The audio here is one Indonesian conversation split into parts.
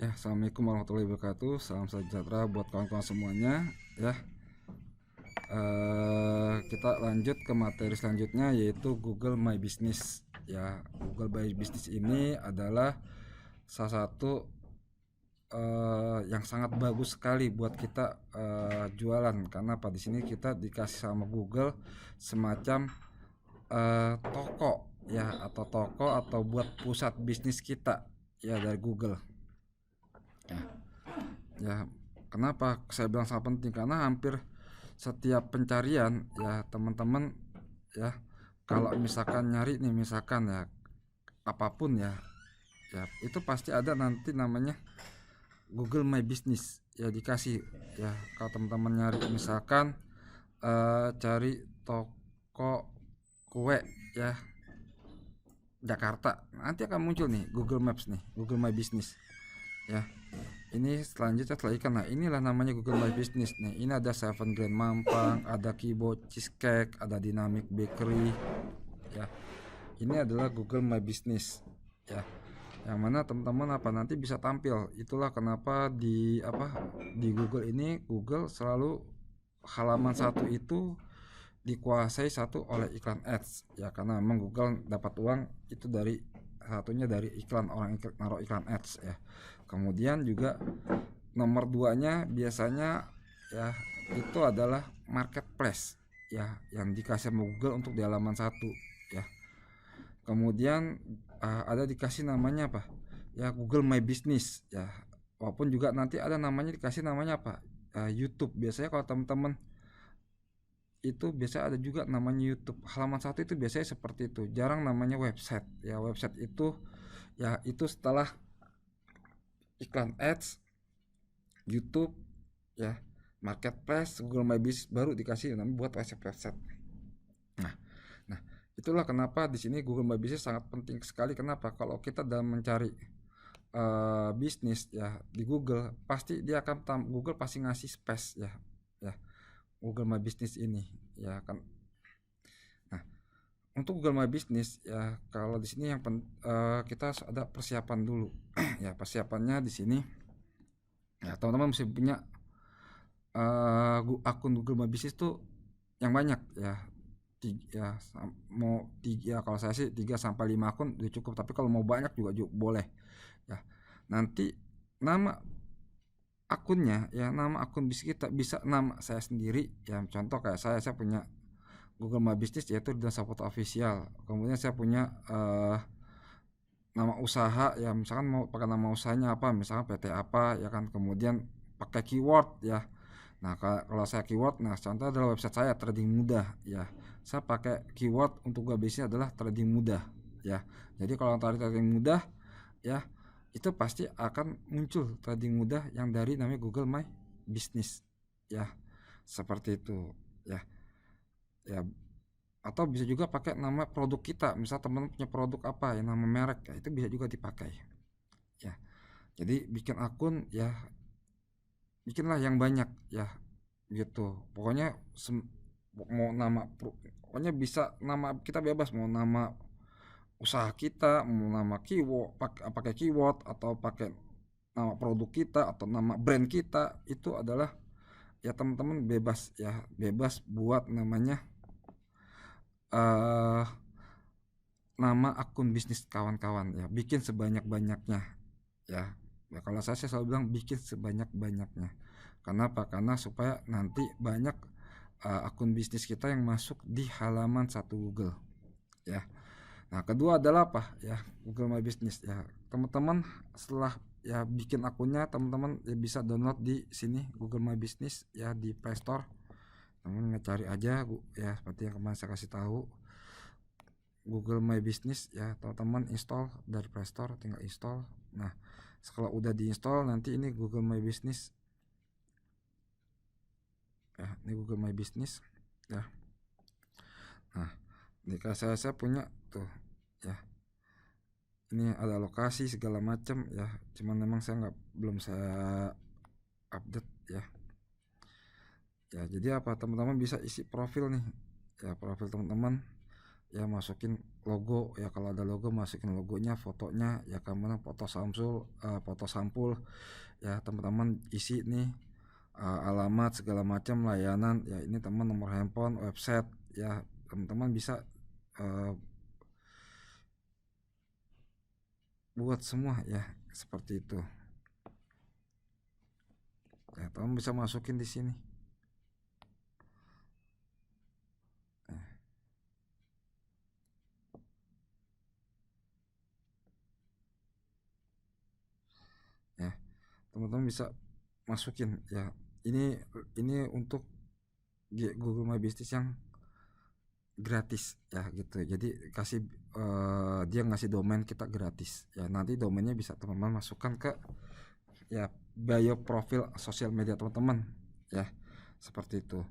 Ya, assalamualaikum warahmatullahi wabarakatuh. Salam sejahtera buat kawan-kawan semuanya. Ya, kita lanjut ke materi selanjutnya yaitu Google My Business. Ya, Google My Business ini adalah salah satu yang sangat bagus sekali buat kita jualan karena apa di sini kita dikasih sama Google semacam toko ya atau toko atau buat pusat bisnis kita ya dari Google. Ya, ya kenapa saya bilang sangat penting karena hampir setiap pencarian ya teman-teman ya kalau misalkan nyari nih misalkan ya apapun ya ya itu pasti ada nanti namanya Google My Business ya dikasih ya kalau teman-teman nyari misalkan cari toko kue ya Jakarta nanti akan muncul nih Google Maps nih Google My Business ya ini selanjutnya setelah ikan. Nah inilah namanya Google My Business nih. Ini ada Seven Grand Mampang, ada Kibo Cheesecake, ada Dynamic Bakery ya. Ini adalah Google My Business ya, yang mana teman-teman apa nanti bisa tampil. Itulah kenapa di Google ini Google selalu halaman satu itu dikuasai satu oleh iklan ads ya, karena memang Google dapat uang itu dari satunya dari iklan, orang naruh iklan ads ya. Kemudian juga nomor duanya biasanya ya itu adalah marketplace ya yang dikasih sama Google untuk di halaman satu ya. Kemudian ada dikasih namanya apa ya Google My Business ya, walaupun juga nanti ada namanya dikasih namanya apa YouTube. Biasanya kalau teman-teman itu biasa ada juga namanya YouTube halaman satu itu biasanya seperti itu, jarang namanya website ya. Website itu ya itu setelah iklan ads, YouTube ya, marketplace, Google My Business baru dikasih namanya buat website. Nah, nah itulah kenapa di sini Google My Business sangat penting sekali. Kenapa? Kalau kita dalam mencari bisnis ya di Google pasti dia akan Google pasti ngasih space ya, ya Google My Business ini ya kan. Nah, untuk Google My Business ya kalau di sini kita harus ada persiapan dulu ya. Persiapannya di sini ya teman-teman mesti punya akun Google My Business tuh yang banyak ya. Ya mau tiga, kalau saya sih 3 sampai 5 akun udah cukup, tapi kalau mau banyak juga boleh ya. Nanti nama akunnya ya, nama akun bisnis kita bisa nama saya sendiri ya. Contoh kayak saya punya Google My Business yaitu Dilan Saputra Official. Kemudian saya punya nama usaha ya, misalkan mau pakai nama usahanya apa, misalkan PT apa ya kan. Kemudian pakai keyword ya. Nah kalau saya keyword, nah contoh adalah website saya trading mudah ya. Saya pakai keyword untuk Google bisnis adalah trading mudah ya. Jadi kalau trading mudah ya itu pasti akan muncul trading mudah yang dari namanya Google My Business ya, seperti itu ya. Ya atau bisa juga pakai nama produk kita, misal teman punya produk apa ya, nama merek ya, itu bisa juga dipakai ya. Jadi bikin akun ya, bikinlah yang banyak ya gitu. Pokoknya mau nama pokoknya bisa nama kita bebas, mau nama usaha kita, mau nama keyword, pakai keyword atau pakai nama produk kita atau nama brand kita, itu adalah ya teman-teman bebas ya, bebas buat namanya eh nama akun bisnis kawan-kawan ya, bikin sebanyak-banyaknya ya. Ya kalau saya selalu bilang bikin sebanyak-banyaknya. Karena apa? Karena supaya nanti banyak akun bisnis kita yang masuk di halaman satu Google ya. Nah kedua adalah apa ya, Google My Business ya. Teman-teman setelah ya bikin akunnya, teman-teman ya bisa download di sini Google My Business ya di Play Store. Teman cari aja ya seperti yang kemarin saya kasih tahu Google My Business ya, teman-teman install dari Play Store, tinggal install. Nah kalau udah diinstal nanti ini Google My Business ya, ini Google My Business ya. Nah jika saya punya tuh ya, ini ada lokasi segala macam ya, cuman memang saya nggak, belum saya update ya. Ya jadi apa, teman-teman bisa isi profil nih ya, profil teman-teman ya, masukin logo ya, kalau ada logo masukin logonya, fotonya ya, kemudian foto sampul ya, teman-teman isi nih alamat segala macam, layanan ya, ini teman nomor handphone, website ya, teman-teman bisa buat semua ya, seperti itu ya, teman bisa masukin di sini ya, teman-teman bisa masukin ya. Ini untuk Google My Business yang gratis ya gitu. Jadi dia ngasih domain kita gratis ya. Nanti domainnya bisa teman-teman masukkan ke ya bio profil sosial media teman-teman ya, seperti itu.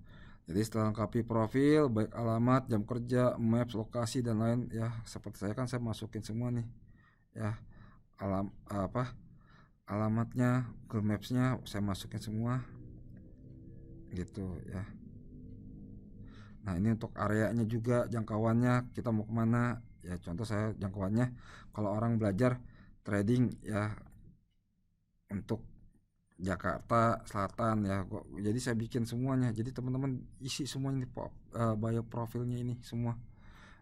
Jadi setelah lengkapi profil, baik alamat, jam kerja, maps, lokasi dan lain ya, seperti saya kan saya masukin semua nih ya, alamatnya, Google Maps-nya saya masukin semua gitu ya. Nah ini untuk areanya juga, jangkauannya kita mau kemana ya, contoh saya jangkauannya kalau orang belajar trading ya untuk Jakarta Selatan ya, jadi saya bikin semuanya, jadi teman-teman isi semuanya bio profilnya ini semua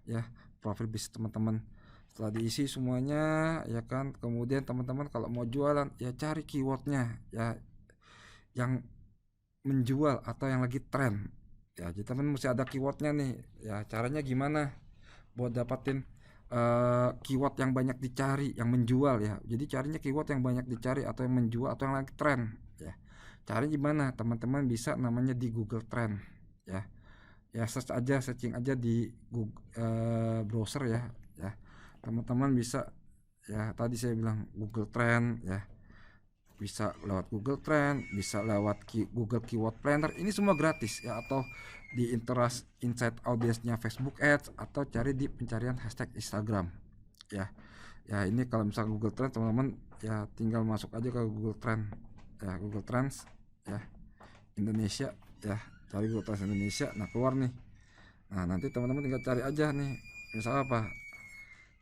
ya, profil bisnis teman-teman. Setelah diisi semuanya ya kan, kemudian teman-teman kalau mau jualan ya cari keywordnya ya, yang menjual atau yang lagi tren ya, jadi teman mesti ada keywordnya nih ya. Caranya gimana buat dapatin keyword yang banyak dicari, yang menjual ya, jadi carinya keyword yang banyak dicari atau yang menjual atau yang lagi tren ya. Cari gimana, teman-teman bisa namanya di Google Trend ya, ya searching aja di Google browser ya, ya teman-teman bisa ya, tadi saya bilang Google Trend ya, bisa lewat Google Trend, bisa lewat Google Keyword Planner, ini semua gratis ya, atau di Insight Audience-nya Facebook Ads, atau cari di pencarian hashtag Instagram ya. Ya ini kalau misalnya Google Trend teman-teman ya, tinggal masuk aja ke Google Trend ya, Google Trends ya Indonesia ya, cari Google Trends Indonesia, nah keluar nih. Nah nanti teman-teman tinggal cari aja nih, misalnya apa,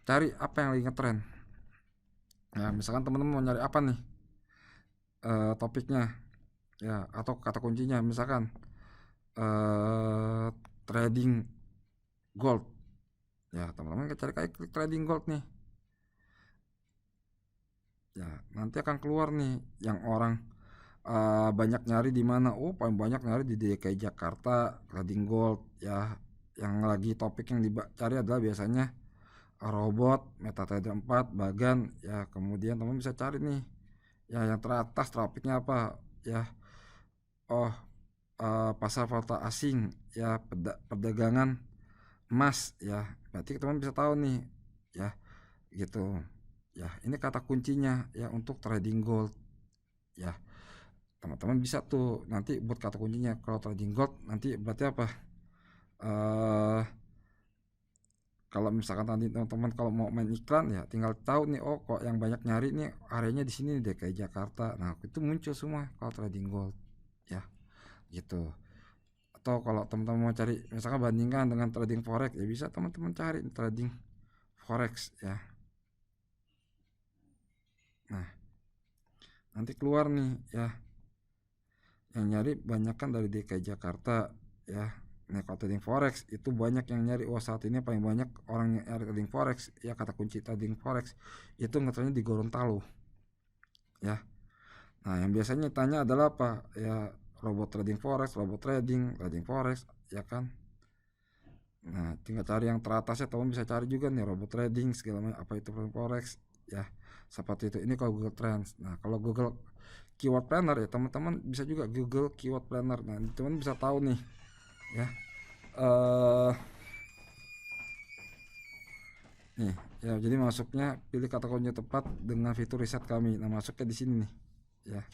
cari apa yang lagi ngetrend ya, misalkan teman-teman mau nyari apa nih topiknya ya, atau kata kuncinya misalkan trading gold ya, teman-teman cari kayak klik trading gold nih ya, nanti akan keluar nih yang orang banyak nyari di mana. Oh paling banyak nyari di DKI Jakarta trading gold ya, yang lagi topik yang dicari adalah biasanya robot, MetaTrader 4, Bagan ya. Kemudian teman bisa cari nih ya, yang teratas topiknya apa ya, oh pasar valuta asing ya, perdagangan emas ya, berarti teman bisa tahu nih ya gitu ya. Ini kata kuncinya ya untuk trading gold ya, teman-teman bisa tuh nanti buat kata kuncinya. Kalau trading gold nanti berarti apa, kalau misalkan nanti teman-teman kalau mau main iklan ya, tinggal tahu nih, oh kok yang banyak nyari nih areanya di sini deh kayak Jakarta, nah itu muncul semua kalau trading gold ya gitu. Atau kalau teman-teman mau cari misalkan bandingkan dengan trading forex ya, bisa teman-teman cari trading forex ya. Nah nanti keluar nih ya, yang nyari banyak kan dari DKI Jakarta ya. Nah kalau trading forex itu banyak yang nyari, oh saat ini paling banyak orang yang nyari trading forex ya, kata kunci trading forex itu ngetrennya di Gorontalo ya. Nah yang biasanya tanya adalah apa ya, robot trading forex, robot trading forex ya kan. Nah tinggal cari yang teratasnya, teman bisa cari juga nih robot trading segala macam apa itu trading forex ya, seperti itu. Ini kalau Google Trends. Nah kalau Google Keyword Planner ya, teman-teman bisa juga Google Keyword Planner. Nah teman bisa tahu nih ya, nih ya, jadi masuknya pilih kata kunci tepat dengan fitur riset kami. Nah masuknya di sini nih ya,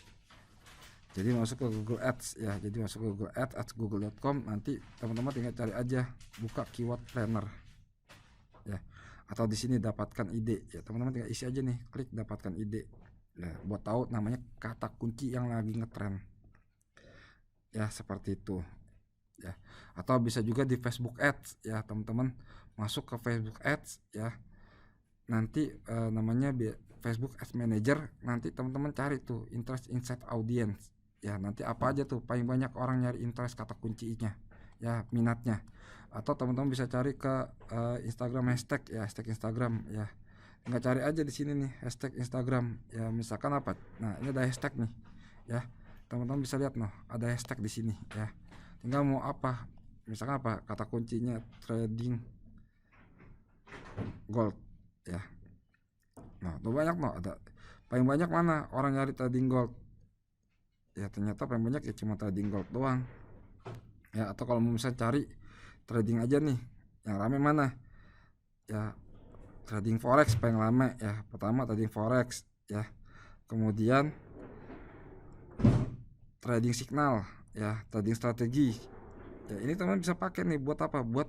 jadi masuk ke Google Ads ya, jadi masuk ke Google Ads google.com, nanti teman-teman tinggal cari aja buka Keyword Planner ya, atau di sini dapatkan ide ya, teman-teman tinggal isi aja nih, klik dapatkan ide ya, buat tahu namanya kata kunci yang lagi ngetrend ya, seperti itu ya. Atau bisa juga di Facebook Ads ya teman-teman, masuk ke Facebook Ads ya. Nanti namanya Facebook Ads Manager, nanti teman-teman cari tuh interest insight audience ya. Nanti apa aja tuh paling banyak orang nyari interest, kata kuncinya ya, minatnya. Atau teman-teman bisa cari ke Instagram hashtag ya, hashtag Instagram ya. Nggak cari aja di sini nih hashtag Instagram ya, misalkan apa, nah ini ada hashtag nih ya, teman-teman bisa lihat noh ada hashtag di sini ya. Tinggal mau apa, misalkan apa kata kuncinya trading gold ya. Nah tuh banyak noh, ada paling banyak mana orang nyari trading gold ya, ternyata paling banyak ya cuma trading gold doang ya. Atau kalau mau misalnya cari trading aja nih, yang rame mana ya, trading forex paling lama ya. Pertama trading forex ya, kemudian trading signal ya, trading strategi ya. Ini teman bisa pakai nih buat apa, buat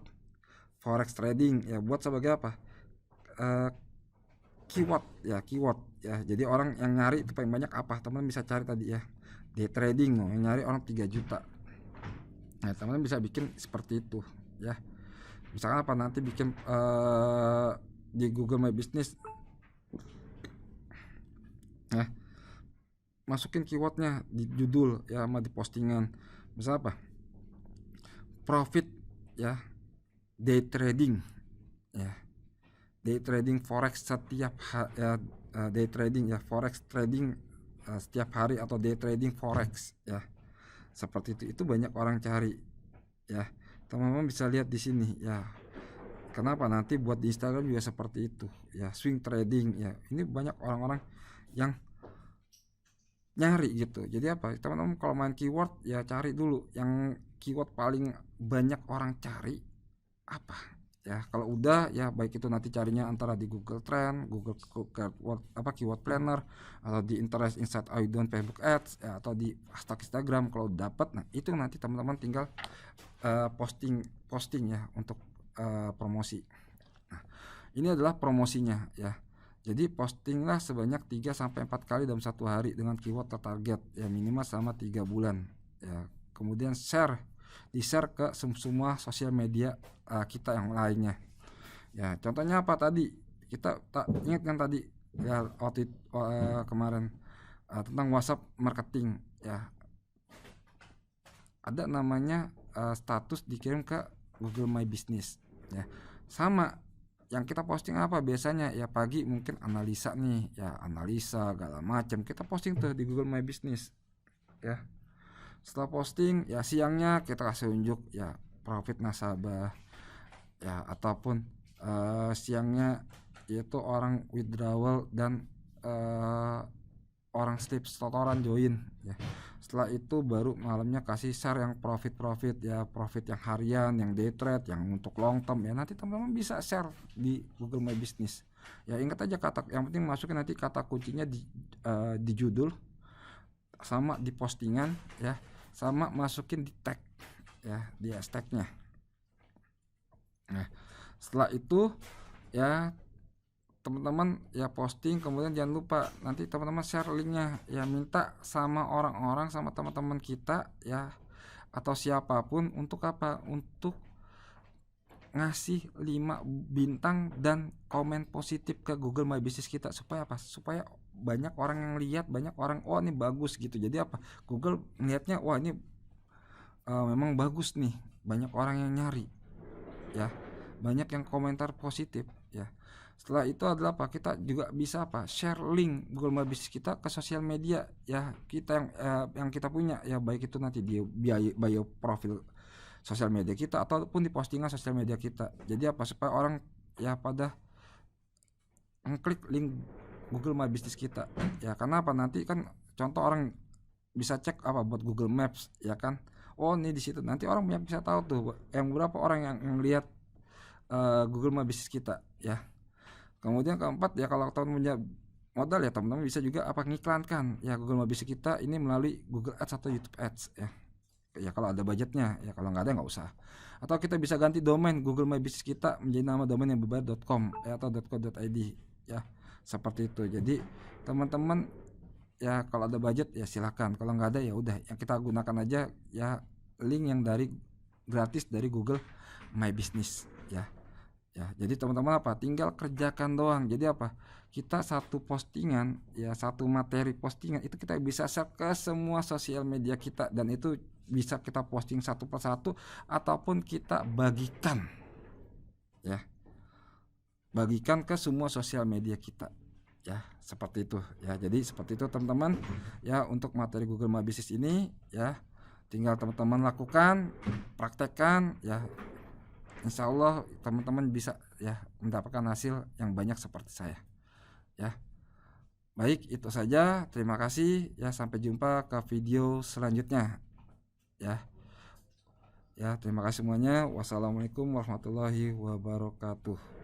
forex trading ya, buat sebagai apa, keyword ya. Jadi orang yang nyari itu paling banyak apa, teman bisa cari tadi ya, day trading yang nyari orang 3 juta. Nah teman bisa bikin seperti itu ya. Misalkan apa, nanti bikin di Google My Business ya, masukin keywordnya di judul ya sama di postingan. Misal apa, profit ya, day trading ya, day trading forex setiap ya, day trading ya, forex trading setiap hari, atau day trading forex ya, seperti itu banyak orang cari ya. Teman-teman bisa lihat di sini ya. Kenapa nanti buat di Instagram juga seperti itu ya, swing trading ya. Ini banyak orang-orang yang nyari gitu. Jadi apa, teman-teman kalau main keyword ya cari dulu yang keyword paling banyak orang cari apa ya. Kalau udah ya, baik itu nanti carinya antara di Google Trend, Google Keyword Planner, atau di Interest Insight Audience Facebook Ads ya, atau di hashtag Instagram. Kalau dapat, nah itu nanti teman-teman tinggal posting ya untuk promosi. Nah, ini adalah promosinya ya. Jadi postinglah sebanyak 3-4 kali dalam satu hari dengan keyword tertarget ya, minimal selama 3 bulan ya. Kemudian di-share ke semua sosial media kita yang lainnya ya. Contohnya apa tadi, kita ingat kan tadi ya, waktu kemarin tentang WhatsApp marketing ya, ada namanya status dikirim ke Google My Business ya. Sama yang kita posting apa biasanya ya, pagi mungkin analisa nih ya, analisa segala macam kita posting tuh di Google My Business ya. Setelah posting ya, siangnya kita kasih unjuk ya profit nasabah ya, ataupun siangnya yaitu orang withdrawal dan orang slip setoran join ya. Setelah itu baru malamnya kasih share yang profit ya, profit yang harian, yang day trade, yang untuk long term ya. Nanti teman-teman bisa share di Google My Business ya. Ingat aja yang penting masukin nanti kata kuncinya di judul, sama di postingan ya, sama masukin di tag ya, di hashtagnya. Nah setelah itu ya teman-teman ya posting, kemudian jangan lupa nanti teman-teman share linknya ya, minta sama orang-orang, sama teman-teman kita ya, atau siapapun untuk apa, untuk ngasih 5 bintang dan komen positif ke Google My Business kita. Supaya apa, supaya banyak orang yang lihat, banyak orang oh ini bagus gitu. Jadi apa, Google ngeliatnya wah ini memang bagus nih, banyak orang yang nyari ya, banyak yang komentar positif ya. Setelah itu adalah apa, kita juga bisa apa, share link Google My Business kita ke sosial media ya kita yang kita punya ya, baik itu nanti di bio profil sosial media kita ataupun di postingan sosial media kita. Jadi apa, supaya orang ya pada ngeklik link Google My Business kita ya. Karena apa, nanti kan contoh orang bisa cek apa buat Google Maps ya kan, oh ini di situ, nanti orang banyak bisa tahu tuh yang berapa orang yang lihat Google My Business kita ya. Kemudian keempat ya, kalau tahun punya modal ya teman-teman bisa juga apa, ngiklankan ya Google My Business kita ini melalui Google Ads atau YouTube Ads ya. Ya kalau ada budgetnya ya, kalau nggak ada nggak usah. Atau kita bisa ganti domain Google My Business kita menjadi nama domain yang berbayar .com ya, atau .co.id ya, seperti itu. Jadi teman-teman ya kalau ada budget ya silakan, kalau nggak ada ya udah, yang kita gunakan aja ya link yang dari gratis dari Google My Business ya. Ya, jadi teman-teman apa? Tinggal kerjakan doang. Jadi apa? Kita satu postingan, ya satu materi postingan itu kita bisa share ke semua sosial media kita dan itu bisa kita posting satu persatu ataupun kita bagikan, ya. Bagikan ke semua sosial media kita. Ya, seperti itu. Ya, jadi seperti itu teman-teman. Ya, untuk materi Google My Business ini ya tinggal teman-teman lakukan, praktekkan ya. Insya Allah teman-teman bisa ya mendapatkan hasil yang banyak seperti saya. Ya, baik itu saja. Terima kasih ya. Sampai jumpa ke video selanjutnya. Ya, ya terima kasih semuanya. Wassalamualaikum warahmatullahi wabarakatuh.